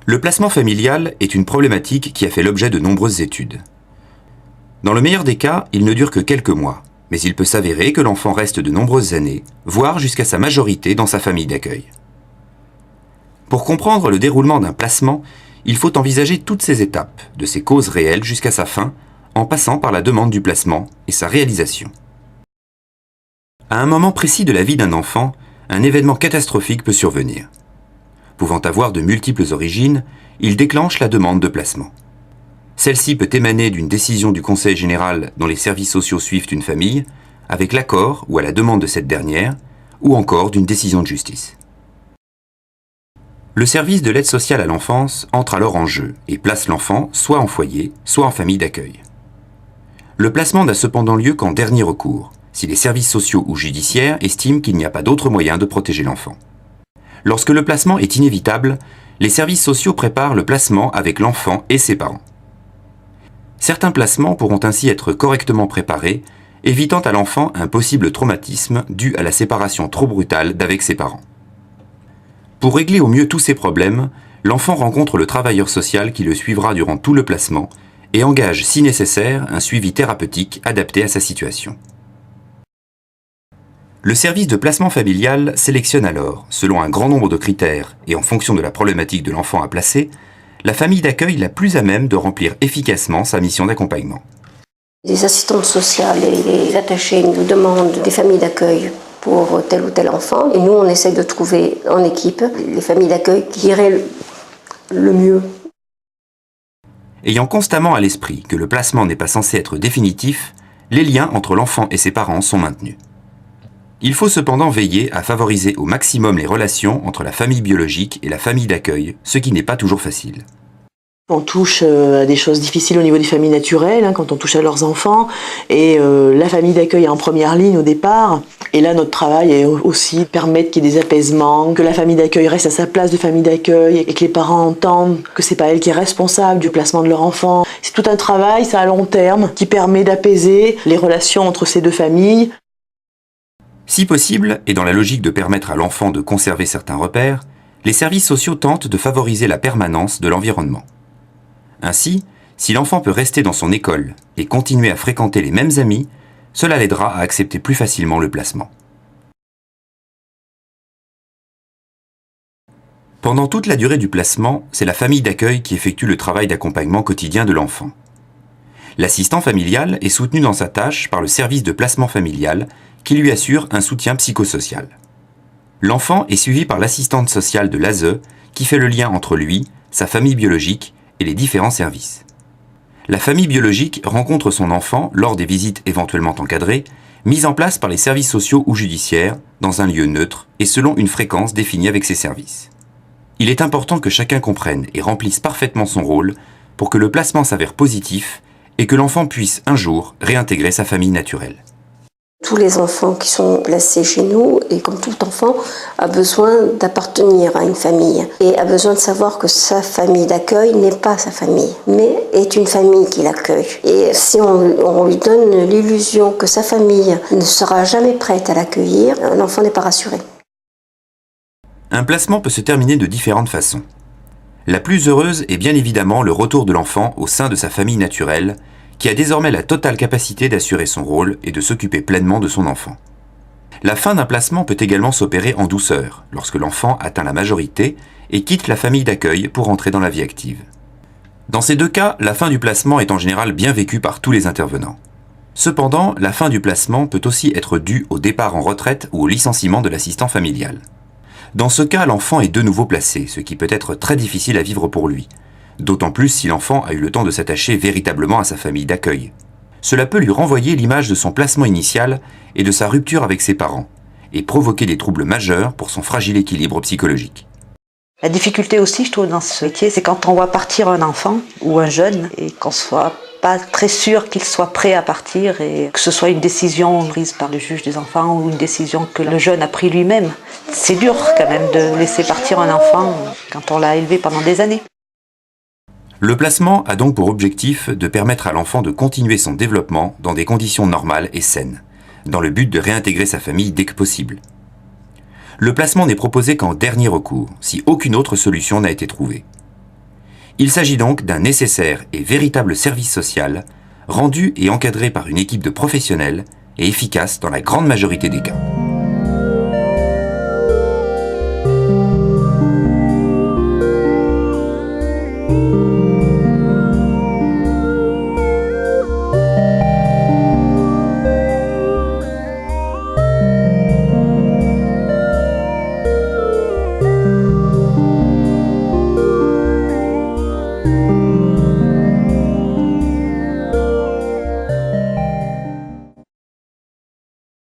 Le placement familial est une problématique qui a fait l'objet de nombreuses études. Dans le meilleur des cas, il ne dure que quelques mois, mais il peut s'avérer que l'enfant reste de nombreuses années, voire jusqu'à sa majorité dans sa famille d'accueil. Pour comprendre le déroulement d'un placement, il faut envisager toutes ses étapes, de ses causes réelles jusqu'à sa fin, en passant par la demande du placement et sa réalisation. À un moment précis de la vie d'un enfant, un événement catastrophique peut survenir. Pouvant avoir de multiples origines, il déclenche la demande de placement. Celle-ci peut émaner d'une décision du Conseil général dont les services sociaux suivent une famille, avec l'accord ou à la demande de cette dernière, ou encore d'une décision de justice. Le service de l'aide sociale à l'enfance entre alors en jeu et place l'enfant soit en foyer, soit en famille d'accueil. Le placement n'a cependant lieu qu'en dernier recours, si les services sociaux ou judiciaires estiment qu'il n'y a pas d'autre moyen de protéger l'enfant. Lorsque le placement est inévitable, les services sociaux préparent le placement avec l'enfant et ses parents. Certains placements pourront ainsi être correctement préparés, évitant à l'enfant un possible traumatisme dû à la séparation trop brutale d'avec ses parents. Pour régler au mieux tous ces problèmes, l'enfant rencontre le travailleur social qui le suivra durant tout le placement et engage, si nécessaire, un suivi thérapeutique adapté à sa situation. Le service de placement familial sélectionne alors, selon un grand nombre de critères et en fonction de la problématique de l'enfant à placer, la famille d'accueil la plus à même de remplir efficacement sa mission d'accompagnement. Les assistantes sociales et les attachés nous demandent des familles d'accueil pour tel ou tel enfant. Et nous, on essaie de trouver en équipe les familles d'accueil qui iraient le mieux. Ayant constamment à l'esprit que le placement n'est pas censé être définitif, les liens entre l'enfant et ses parents sont maintenus. Il faut cependant veiller à favoriser au maximum les relations entre la famille biologique et la famille d'accueil, ce qui n'est pas toujours facile. On touche à des choses difficiles au niveau des familles naturelles, quand on touche à leurs enfants, et la famille d'accueil est en première ligne au départ. Et là, notre travail est aussi de permettre qu'il y ait des apaisements, que la famille d'accueil reste à sa place de famille d'accueil, et que les parents entendent que c'est pas elle qui est responsable du placement de leur enfant. C'est tout un travail, c'est à long terme, qui permet d'apaiser les relations entre ces deux familles. Si possible, et dans la logique de permettre à l'enfant de conserver certains repères, les services sociaux tentent de favoriser la permanence de l'environnement. Ainsi, si l'enfant peut rester dans son école et continuer à fréquenter les mêmes amis, cela l'aidera à accepter plus facilement le placement. Pendant toute la durée du placement, c'est la famille d'accueil qui effectue le travail d'accompagnement quotidien de l'enfant. L'assistant familial est soutenu dans sa tâche par le service de placement familial qui lui assure un soutien psychosocial. L'enfant est suivi par l'assistante sociale de l'ASE qui fait le lien entre lui, sa famille biologique et les différents services. La famille biologique rencontre son enfant lors des visites éventuellement encadrées, mises en place par les services sociaux ou judiciaires, dans un lieu neutre et selon une fréquence définie avec ces services. Il est important que chacun comprenne et remplisse parfaitement son rôle pour que le placement s'avère positif et que l'enfant puisse un jour réintégrer sa famille naturelle. Tous les enfants qui sont placés chez nous, et comme tout enfant, a besoin d'appartenir à une famille et a besoin de savoir que sa famille d'accueil n'est pas sa famille, mais est une famille qui l'accueille. Et si on lui donne l'illusion que sa famille ne sera jamais prête à l'accueillir, l'enfant n'est pas rassuré. Un placement peut se terminer de différentes façons. La plus heureuse est bien évidemment le retour de l'enfant au sein de sa famille naturelle, qui a désormais la totale capacité d'assurer son rôle et de s'occuper pleinement de son enfant. La fin d'un placement peut également s'opérer en douceur, lorsque l'enfant atteint la majorité et quitte la famille d'accueil pour entrer dans la vie active. Dans ces deux cas, la fin du placement est en général bien vécue par tous les intervenants. Cependant, la fin du placement peut aussi être due au départ en retraite ou au licenciement de l'assistant familial. Dans ce cas, l'enfant est de nouveau placé, ce qui peut être très difficile à vivre pour lui. D'autant plus si l'enfant a eu le temps de s'attacher véritablement à sa famille d'accueil. Cela peut lui renvoyer l'image de son placement initial et de sa rupture avec ses parents, et provoquer des troubles majeurs pour son fragile équilibre psychologique. La difficulté aussi, je trouve, dans ce métier, c'est quand on voit partir un enfant ou un jeune et qu'on soit pas très sûr qu'il soit prêt à partir et que ce soit une décision prise par le juge des enfants ou une décision que le jeune a pris lui-même. C'est dur quand même de laisser partir un enfant quand on l'a élevé pendant des années. Le placement a donc pour objectif de permettre à l'enfant de continuer son développement dans des conditions normales et saines, dans le but de réintégrer sa famille dès que possible. Le placement n'est proposé qu'en dernier recours, si aucune autre solution n'a été trouvée. Il s'agit donc d'un nécessaire et véritable service social, rendu et encadré par une équipe de professionnels et efficace dans la grande majorité des cas.